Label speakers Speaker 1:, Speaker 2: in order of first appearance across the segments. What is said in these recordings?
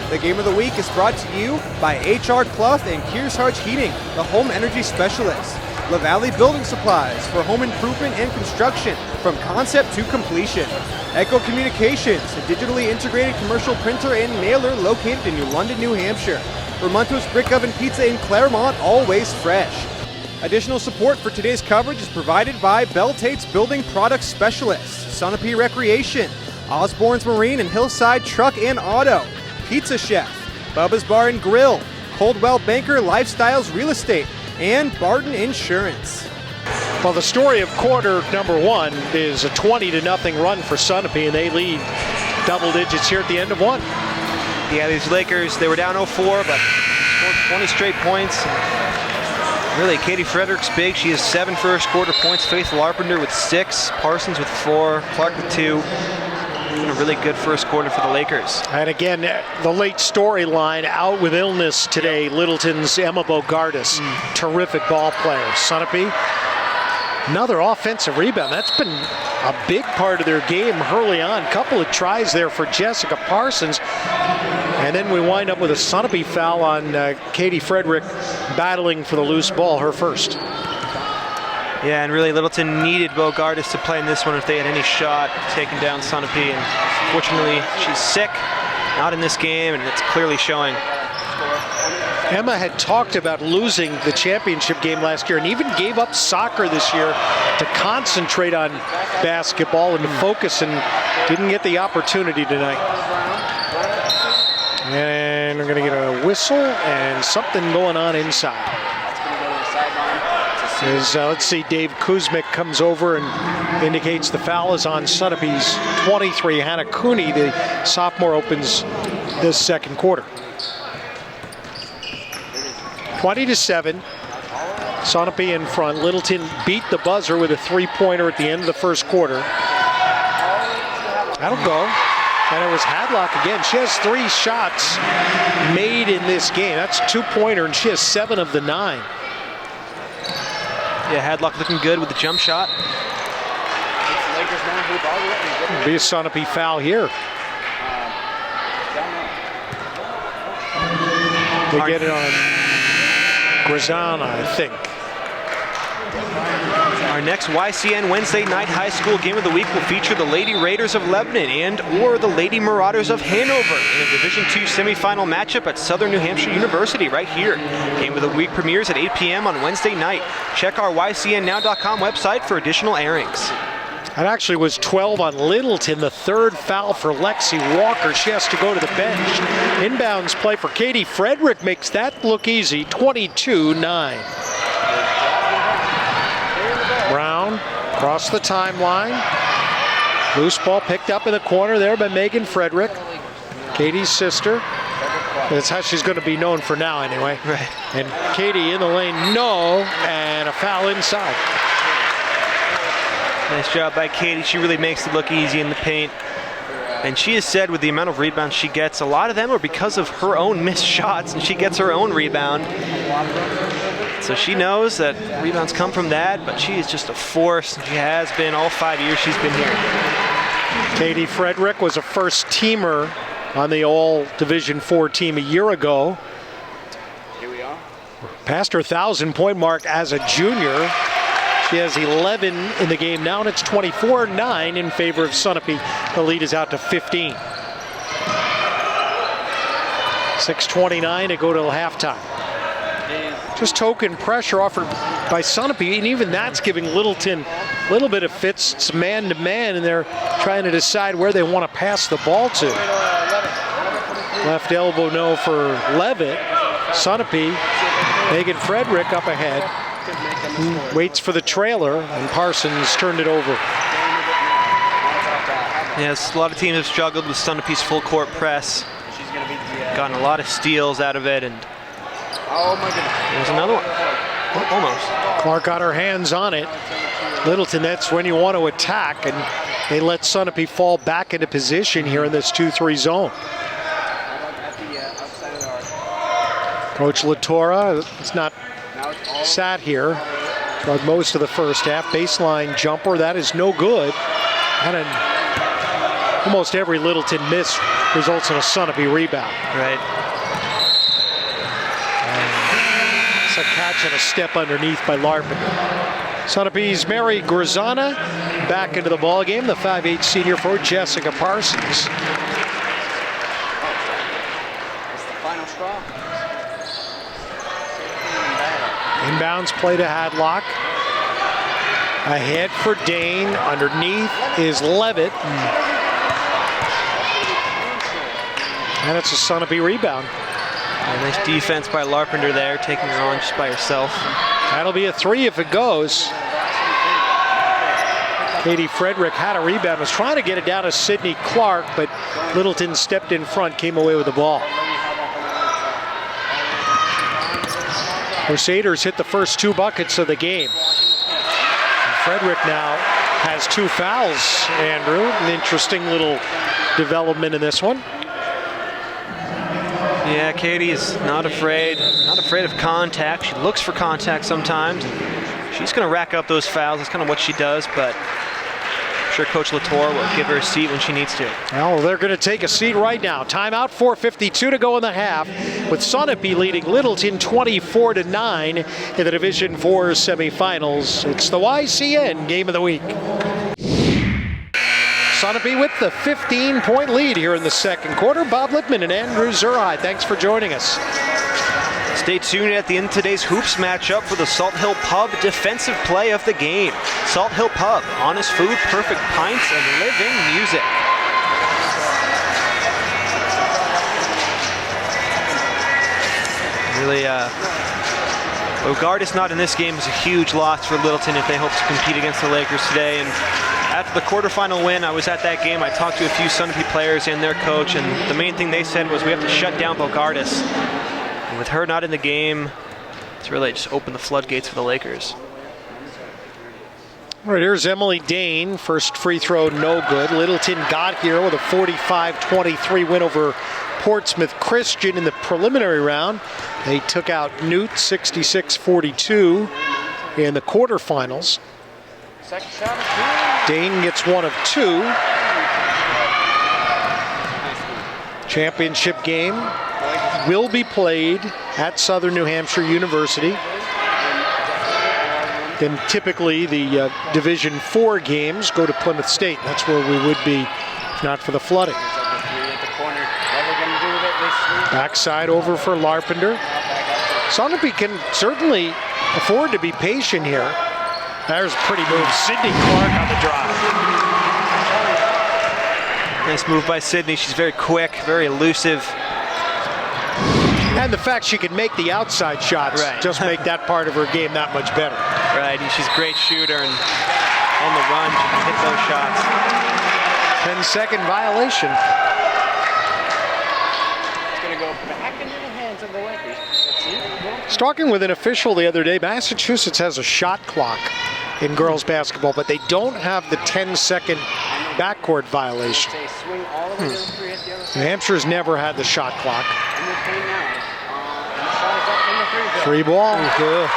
Speaker 1: The Game of the Week is brought to you by HR Clough and Kearsarge Heating, the home energy specialists. La Valley Building Supplies for home improvement and construction from concept to completion. Echo Communications, a digitally integrated commercial printer and mailer located in New London, New Hampshire. Ramontos Brick Oven Pizza in Claremont, always fresh. Additional support for today's coverage is provided by Bell Tate's Building Products Specialists, Sunapee Recreation, Osborne's Marine and Hillside Truck and Auto, Pizza Chef, Bubba's Bar and Grill, Coldwell Banker Lifestyles Real Estate, and Barton Insurance.
Speaker 2: Well, the story of quarter number one is a 20-0 run for Sunapee, and they lead double digits here at the end of one.
Speaker 3: Yeah, these Lakers, they were down 0-4, but scored 20 straight points. Really, Katie Frederick's big. She has 7 first quarter points. Faith Larpenter with 6, Parsons with 4, Clark with 2. A really good first quarter for the Lakers.
Speaker 2: And again, the late storyline out with illness today, Littleton's Emma Bogardus. Terrific ball player. Sunapee, another offensive rebound. That's been a big part of their game early on. Couple of tries there for Jessica Parsons. And then we wind up with a Sunapee foul on Katie Frederick, battling for the loose ball, her first.
Speaker 3: Yeah, and really Littleton needed Bogardus to play in this one if they had any shot taking down Sunapee. And fortunately, she's sick, not in this game, and it's clearly showing.
Speaker 2: Emma had talked about losing the championship game last year and even gave up soccer this year to concentrate on basketball and to focus, and didn't get the opportunity tonight. And we're going to get a whistle and something going on inside. As, let's see, Dave Kuzmic comes over and indicates the foul is on Sunapee's 23. Hannah Cooney, the sophomore, opens this second quarter. 20-7. Sunapee in front. Littleton beat the buzzer with a three-pointer at the end of the first quarter. That'll go. And it was Hadlock again. She has 3 shots made in this game. That's a 2-pointer, and she has 7 of the 9.
Speaker 3: Yeah, Hadlock looking good with the jump shot.
Speaker 2: Be a Sunapee foul here. They get it on Grazana, I think.
Speaker 3: Our next YCN Wednesday night high school game of the week will feature the Lady Raiders of Lebanon and or the Lady Marauders of Hanover in a Division II semifinal matchup at Southern New Hampshire University right here. Game of the week premieres at 8 p.m. on Wednesday night. Check our YCNnow.com website for additional airings.
Speaker 2: That actually was 12 on Littleton, the 3rd foul for Lexi Walker. She has to go to the bench. Inbounds play for Katie Frederick makes that look easy, 22-9. Brown across the timeline. Loose ball picked up in the corner there by Megan Frederick, Katie's sister. That's how she's going to be known for now anyway.
Speaker 3: Right.
Speaker 2: And Katie in the lane, no, and a foul inside.
Speaker 3: Nice job by Katie. She really makes it look easy in the paint. And she has said with the amount of rebounds she gets, a lot of them are because of her own missed shots, and she gets her own rebound. So she knows that rebounds come from that, but she is just a force. She has been all 5 years she's been here.
Speaker 2: Katie Frederick was a first teamer on the All Division IV team a year ago.
Speaker 4: Here we are.
Speaker 2: Passed her 1,000-point mark as a junior. She has 11 in the game now, and it's 24-9 in favor of Sunapee. The lead is out to 15. 6:29 to go till halftime. Just token pressure offered by Sunapee, and even that's giving Littleton a little bit of fits. It's man-to-man, and they're trying to decide where they want to pass the ball to. Left elbow no for Levitt. Sunapee, Megan Frederick up ahead. Waits for the trailer, and Parsons turned it over.
Speaker 3: Yes, a lot of teams have struggled with Sunapee's full court press. Gotten a lot of steals out of it, and there's another one. Almost.
Speaker 2: Clark got her hands on it. Littleton, that's when you want to attack, and they let Sunapee fall back into position here in this 2-3 zone. Coach Latora is not sat here for most of the first half. Baseline jumper, that is no good. And almost every Littleton miss results in a Sunapee rebound.
Speaker 3: Right.
Speaker 2: It's a catch and a step underneath by Larpenter. Sunapee's Mary Grisana back into the ball game. The 5'8" senior for Jessica Parsons.
Speaker 4: That's the final straw.
Speaker 2: Inbounds play to Hadlock. Ahead for Dane. Underneath is Levitt. And it's a Sunapee rebound.
Speaker 3: Nice defense by Larpenter there, taking her on just by herself.
Speaker 2: That'll be a 3 if it goes. Katie Frederick had a rebound, was trying to get it down to Sydney Clark, but Littleton stepped in front, came away with the ball. Crusaders hit the first 2 buckets of the game. And Frederick now has 2 fouls, Andrew. An interesting little development in this one.
Speaker 3: Yeah, Katie is not afraid of contact. She looks for contact sometimes. She's going to rack up those fouls. That's kind of what she does, but I'm sure Coach Latour will give her a seat when she needs to.
Speaker 2: Well, they're going to take a seat right now. Timeout, 4:52 to go in the half, with Sunapee leading Littleton 24-9 in the Division IV semifinals. It's the YCN Game of the Week. Sunapee with the 15-point lead here in the second quarter. Bob Littman and Andrew Zurhai, thanks for joining us.
Speaker 3: Stay tuned at the end of today's Hoops matchup for the Salt Hill Pub defensive play of the game. Salt Hill Pub, honest food, perfect pints, and living music. Really, Bogardus not in this game is a huge loss for Littleton if they hope to compete against the Lakers today. And after the quarterfinal win, I was at that game. I talked to a few Sunapee players and their coach, and the main thing they said was we have to shut down Bogardus. And with her not in the game, it's really just opened the floodgates for the Lakers.
Speaker 2: All right, here's Emily Dane. First free throw, no good. Littleton got here with a 45-23 win over Portsmouth Christian in the preliminary round. They took out Newt 66-42 in the quarterfinals.
Speaker 4: Second shot is good.
Speaker 2: Dane gets 1 of 2. Championship game will be played at Southern New Hampshire University. Then typically the Division IV games go to Plymouth State. That's where we would be if not for the flooding. Backside over for Larpenter. Sunapee can certainly afford to be patient here. There's a pretty move. Sydney Clark on the drive.
Speaker 3: Nice move by Sydney. She's very quick, very elusive.
Speaker 2: And the fact she can make the outside shots just make that part of her game that much better.
Speaker 3: Right, and she's a great shooter, and on the run, she can hit those shots.
Speaker 2: 10-second violation.
Speaker 4: It's going to go back into the hands of the Lakers.
Speaker 2: I was talking with an official the other day. Massachusetts has a shot clock in girls basketball, but they don't have the 10-second backcourt violation.
Speaker 4: They swing all the way to the 3 at the other side.
Speaker 2: New Hampshire's never had the shot clock.
Speaker 4: And they're playing now. And the shot is up from the 3 ball.
Speaker 2: 3 ball. Good.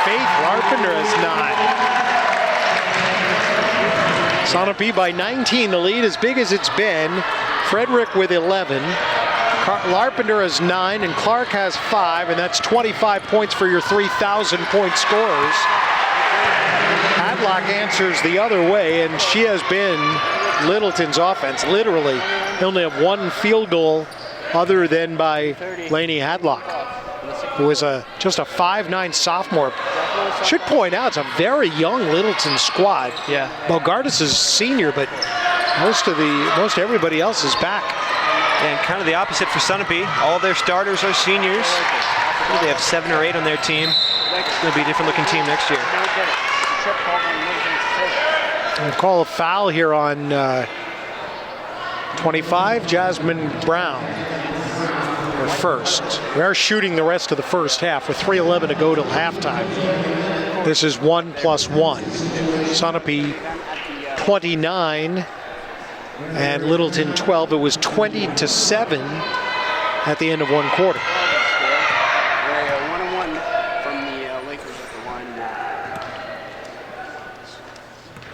Speaker 2: Faith Larpenter has 9. Sunapee by 19. The lead as big as it's been. Frederick with 11. Larpenter has 9, and Clark has 5, and that's 25 points for your 3,000-point scorers. Hadlock answers the other way, and she has been Littleton's offense. Literally, they only have 1 field goal other than by Lainey Hadlock, who is just a 5'9" sophomore. Should point out, it's a very young Littleton squad.
Speaker 3: Yeah.
Speaker 2: Bogardus is senior, but most everybody else is back.
Speaker 3: And kind of the opposite for Sunapee. All their starters are seniors. They have 7 or 8 on their team. It's going to be a different looking team next year.
Speaker 2: We'll call a foul here on 25, Jasmine Brown. Her first. We are shooting the rest of the first half with 3:11 to go till halftime. This is 1+1. Sunapee 29 and Littleton 12. It was 20-7 at the end of 1 quarter.
Speaker 4: 1-1 from the Lakers at the line.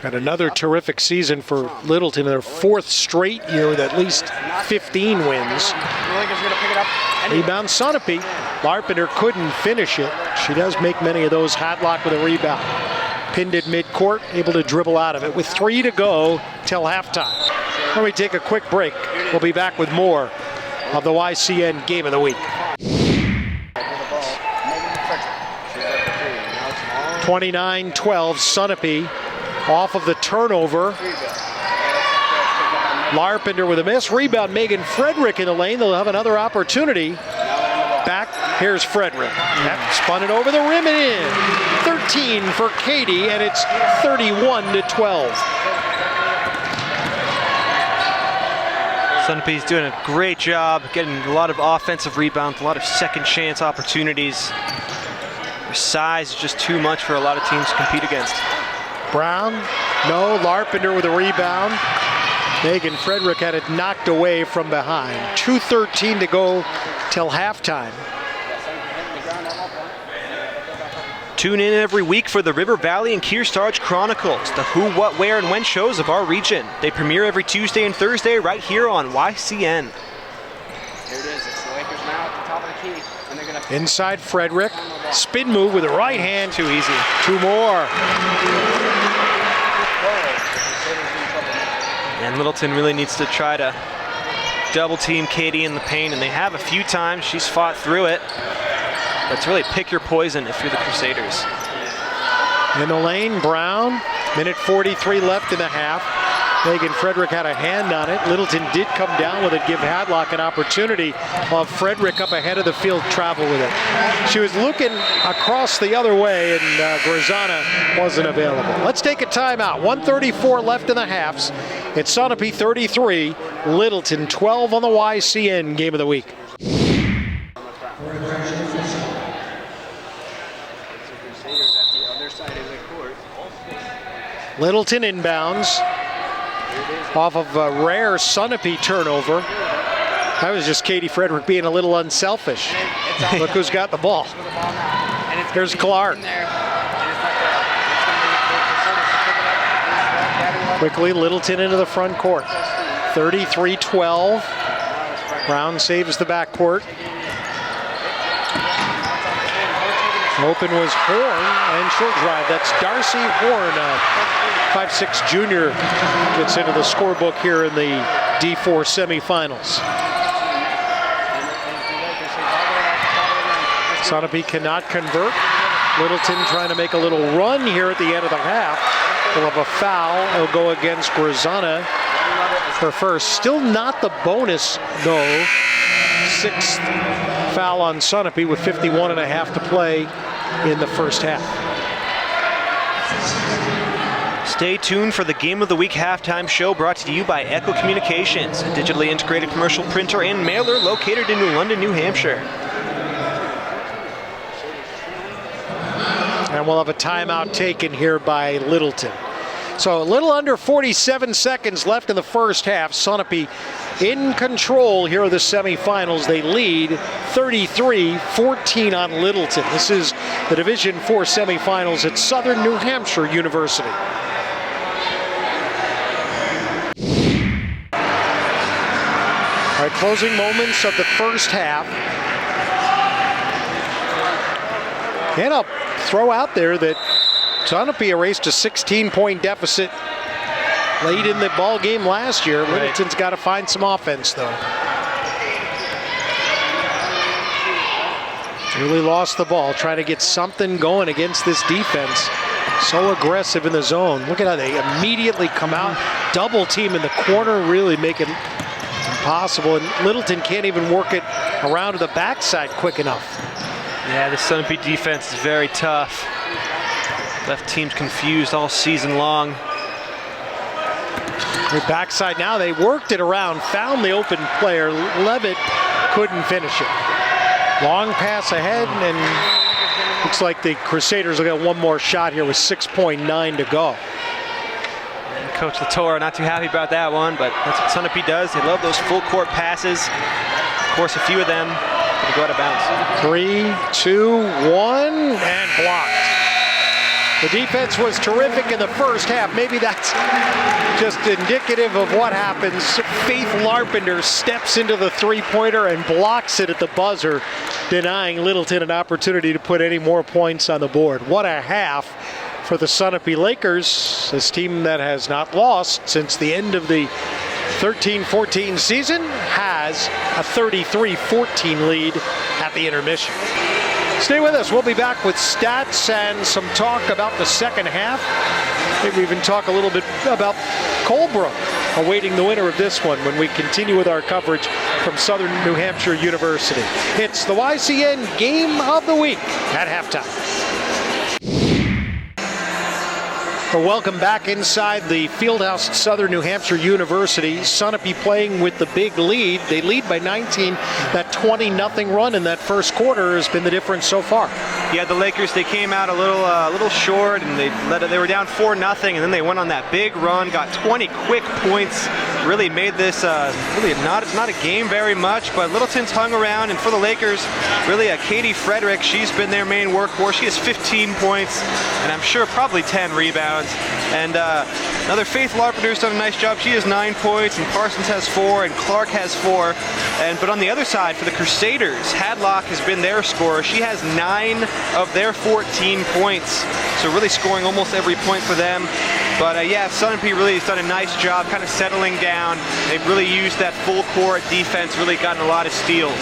Speaker 2: And another terrific season for Littleton, their 4th straight year with at least 15 wins. Rebound Sunapee. Larpenter couldn't finish it. She does make many of those. Hadlock with a rebound. Pinned at midcourt, able to dribble out of it with 3 to go till halftime. When we take a quick break, we'll be back with more of the YCN Game of the Week. 29-12, Sunapee off of the turnover. Larpenter with a miss. Rebound, Megan Frederick in the lane. They'll have another opportunity. Back, here's Frederick. Yep, spun it over the rim and in. 13 for Katie, and it's 31-12.
Speaker 3: Sunapee's doing a great job getting a lot of offensive rebounds, a lot of second chance opportunities. Their size is just too much for a lot of teams to compete against.
Speaker 2: Brown, no. Larpenter with a rebound. Megan Frederick had it knocked away from behind. 2:13 to go till halftime.
Speaker 3: Tune in every week for the River Valley and Kearsarge Chronicles, the who, what, where, and when shows of our region. They premiere every Tuesday and Thursday right here on YCN.
Speaker 4: Here it is. It's the Lakers now at the top of the key. And they're gonna
Speaker 2: Inside Frederick. Spin move with the right hand.
Speaker 3: Too easy.
Speaker 2: 2 more.
Speaker 3: And Littleton really needs to try to double team Katie in the paint, and they have a few times. She's fought through it. But it's really pick your poison if you're the Crusaders.
Speaker 2: In the lane, Brown. Minute 43 left in the half. Megan Frederick had a hand on it. Littleton did come down with it, give Hadlock an opportunity while Frederick up ahead of the field travel with it. She was looking across the other way, and Grazana wasn't available. Let's take a timeout. 1:34 left in the halves. It's Sunapee 33, Littleton 12 on the YCN Game of the Week. Littleton inbounds off of a rare Sunapee turnover. That was just Katie Frederick being a little unselfish. Look who's got the ball. Here's Clark. Quickly, Littleton into the front court. 33-12. Brown saves the backcourt. Open was Horn, and she'll drive. That's Darcy Horn, 5'6" junior, gets into the scorebook here in the D4 semifinals. Sunapee cannot convert. Littleton trying to make a little run here at the end of the half. We'll have a foul. It'll go against Grazana. Her first. Still not the bonus, though. 6th foul on Sunapee with 51.5 to play in the first half.
Speaker 3: Stay tuned for the Game of the Week halftime show brought to you by Echo Communications, a digitally integrated commercial printer and mailer located in New London, New Hampshire.
Speaker 2: And we'll have a timeout taken here by Littleton. So a little under 47 seconds left in the first half. Sunapee in control here of the semifinals. They lead 33-14 on Littleton. This is the Division IV semifinals at Southern New Hampshire University. All right, closing moments of the first half. And I'll throw out there that Sunapee erased a 16-point deficit late in the ball game last year.
Speaker 3: Right.
Speaker 2: Littleton's got to find some offense, though. Really lost the ball, trying to get something going against this defense. So aggressive in the zone. Look at how they immediately come out, double team in the corner, really make it impossible. And Littleton can't even work it around to the backside quick enough.
Speaker 3: Yeah, the Sunapee defense is very tough. Left teams confused all season long.
Speaker 2: Their backside now, they worked it around, found the open player. Levitt couldn't finish it. Long pass ahead, and looks like the Crusaders will get one more shot here with 6.9 to go.
Speaker 3: And Coach Latour not too happy about that one, but that's what Sunapee does. They love those full court passes. Of course, a few of them go out of bounds.
Speaker 2: 3, 2, 1, and blocked. The defense was terrific in the first half. Maybe that's just indicative of what happens. Faith Larpenter steps into the three-pointer and blocks it at the buzzer, denying Littleton an opportunity to put any more points on the board. What a half for the Sunapee Lakers, this team that has not lost since the end of the 13-14 season, has a 33-14 lead at the intermission. Stay with us. We'll be back with stats and some talk about the second half. Maybe even talk a little bit about Colebrook, awaiting the winner of this one when we continue with our coverage from Southern New Hampshire University. It's the YCN Game of the Week at halftime. Welcome back inside the Fieldhouse at Southern New Hampshire University. Sunapee playing with the big lead. They lead by 19. That 20-0 run in that first quarter has been the difference so far.
Speaker 3: Yeah, the Lakers, they came out a little short, and they were down 4-0, and then they went on that big run, got 20 quick points, really made this really not a game very much, but Littleton's hung around, and for the Lakers, really Katie Frederick, she's been their main workhorse. She has 15 points, and I'm sure probably 10 rebounds. And another Faith Larpenter's done a nice job. She has 9 points, and Parsons has 4, and Clark has 4. But on the other side, for the Crusaders, Hadlock has been their scorer. She has 9 of their 14 points, so really scoring almost every point for them. But yeah, Sunapee really has done a nice job kind of settling down. They've really used that full court defense, really gotten a lot of steals.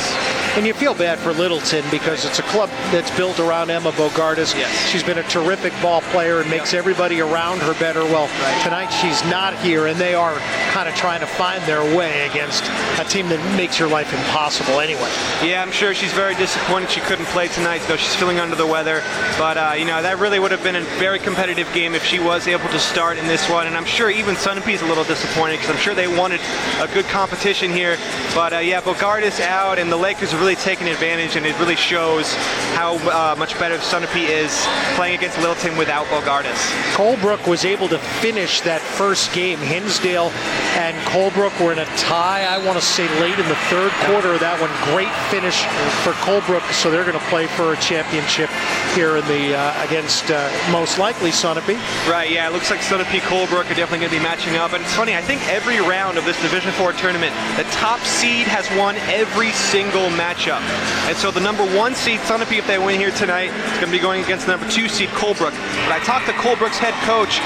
Speaker 2: And you feel bad for Littleton because it's a club that's built around Emma Bogardus.
Speaker 3: Yes.
Speaker 2: She's been a terrific ball player and makes everybody around her better. Well, tonight she's not here, and they are kind of trying to find their way against a team that makes your life impossible anyway.
Speaker 3: Yeah, I'm sure she's very disappointed she couldn't play tonight, though she's feeling under the weather. But, you know, that really would have been a very competitive game if she was able to start in this one. And I'm sure even Sunapee's a little disappointed because I'm sure they wanted a good competition here. But, yeah, Bogardus out, and the Lakers have really taken advantage, and it really shows how much better Sunapee is playing against Littleton without Bogardus.
Speaker 2: Colebrook was able to finish that first game. Hinsdale and Colebrook were in a tie, I want to say late in the third quarter of that one. Great finish for Colebrook, so they're going to play for a championship here in the against most likely Sunapee.
Speaker 3: Right, yeah, it looks like Sunapee Colebrook are definitely going to be matching up. And it's funny, I think every round of this Division IV tournament, the top seed has won every single matchup. And so the number 1 seed, Sunapee, if they win here tonight, is going to be going against the number 2 seed, Colebrook. But I talked to Colebrook's head coach,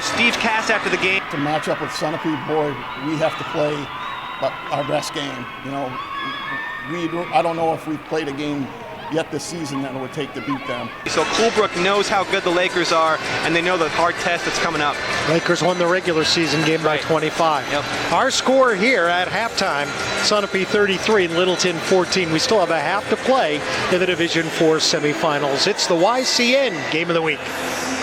Speaker 3: Steve Cass, after the game.
Speaker 5: To match up with Sunapee, boy, we have to play our best game. You know, I don't know if we've played a game yet this season that it would take to beat them.
Speaker 3: So Colebrook knows how good the Lakers are, and they know the hard test that's coming up.
Speaker 2: Lakers won the regular season game by 25.
Speaker 3: Yep.
Speaker 2: Our score here at halftime, Sunapee 33 and Littleton 14. We still have a half to play in the Division IV semifinals. It's the YCN Game of the Week.